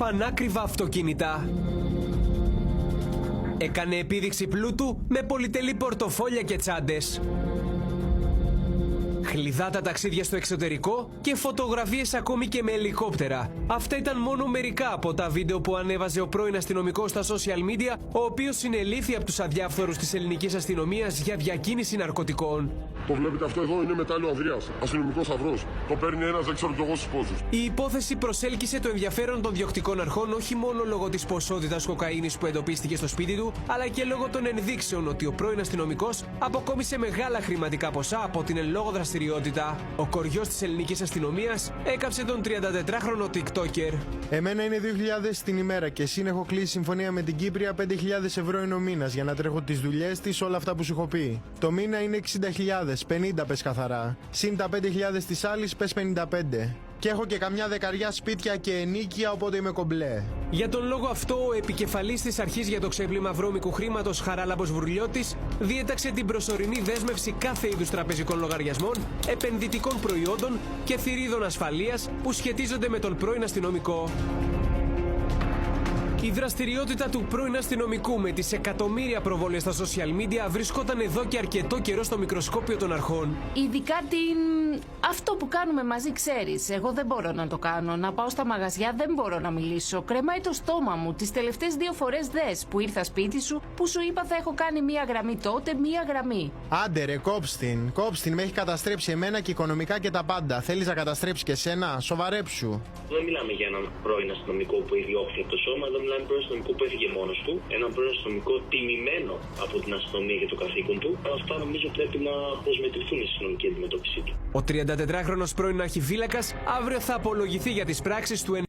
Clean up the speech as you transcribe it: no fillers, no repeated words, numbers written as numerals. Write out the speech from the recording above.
πανάκριβα αυτοκίνητα. Έκανε επίδειξη πλούτου με πολυτελή πορτοφόλια και τσάντες. Χλιδάτα ταξίδια στο εξωτερικό και φωτογραφίες ακόμη και με ελικόπτερα. Αυτά ήταν μόνο μερικά από τα βίντεο που ανέβαζε ο πρώην αστυνομικός στα social media, ο οποίος συνελήφθη από τους αδιάφθορους της ελληνικής αστυνομίας για διακίνηση ναρκωτικών. Το βλέπετε, αυτό εδώ είναι μετάλλιο Ανδρείας, αστυνομικός αυρός. Το παίρνει ένας, δεν ξέρω κι εγώ, στους πόντους. Η υπόθεση προσέλκυσε το ενδιαφέρον των διοκτικών αρχών όχι μόνο λόγω της ποσότητας κοκαίνης που εντοπίστηκε στο σπίτι του, αλλά και λόγω των ενδείξεων ότι ο πρώην αστυνομικός αποκόμισε μεγάλα χρηματικά ποσά από την εν λόγω δραστηριότητα. Ο κοριός της ελληνικής αστυνομίας έκαψε τον 34χρονο TikToker. Εμένα είναι 2.000 την ημέρα και εσύ έχω κλείσει συμφωνία με την Κύπρια 5.000 ευρώ είναι ο μήνας για να τρέχω τις δουλειές της, όλα αυτά που σου έχω πει. Το μήνα είναι 60.000, 50 πες καθαρά. Συν τα 5.000 της άλλης πες 55. Και έχω και καμιά δεκαριά σπίτια και ενίκια, οπότε είμαι κομπλέ. Για τον λόγο αυτό, ο επικεφαλής της αρχής για το ξέπλυμα βρώμικου χρήματος, Χαράλαμπος Βουρλιώτης, διέταξε την προσωρινή δέσμευση κάθε είδους τραπεζικών λογαριασμών, επενδυτικών προϊόντων και θηρίδων ασφαλείας που σχετίζονται με τον πρώην αστυνομικό. Η δραστηριότητα του πρώην αστυνομικού με τις εκατομμύρια προβολές στα social media βρισκόταν εδώ και αρκετό καιρό στο μικροσκόπιο των αρχών. Ειδικά αυτό που κάνουμε μαζί, ξέρεις. Εγώ δεν μπορώ να το κάνω. Να πάω στα μαγαζιά δεν μπορώ να μιλήσω. Κρεμάει το στόμα μου. Τις τελευταίες 2 φορές δες που ήρθα σπίτι σου, που σου είπα θα έχω κάνει μία γραμμή τότε, μία γραμμή. Άντε ρε, κόψτην. Κόψτην, με έχει καταστρέψει εμένα και οικονομικά και τα πάντα. Θέλεις να καταστρέψει και εσένα, σοβαρέψου. Δεν μιλάμε για έναν πρώην αστυνομικό που έχει διώχθη από το σώμα, εδώ μιλάμε πρώην αστυνομικό που έφυγε μόνος του, έναν πρώην αστυνομικό τιμημένο από την αστυνομία για το καθήκον του. Αυτά νομίζω πρέπει να προσμετρηθούν στη συνολική αντιμετώπιση του. Ο 34χρονος πρώην αρχιφύλακας αύριο θα απολογηθεί για τις πράξεις του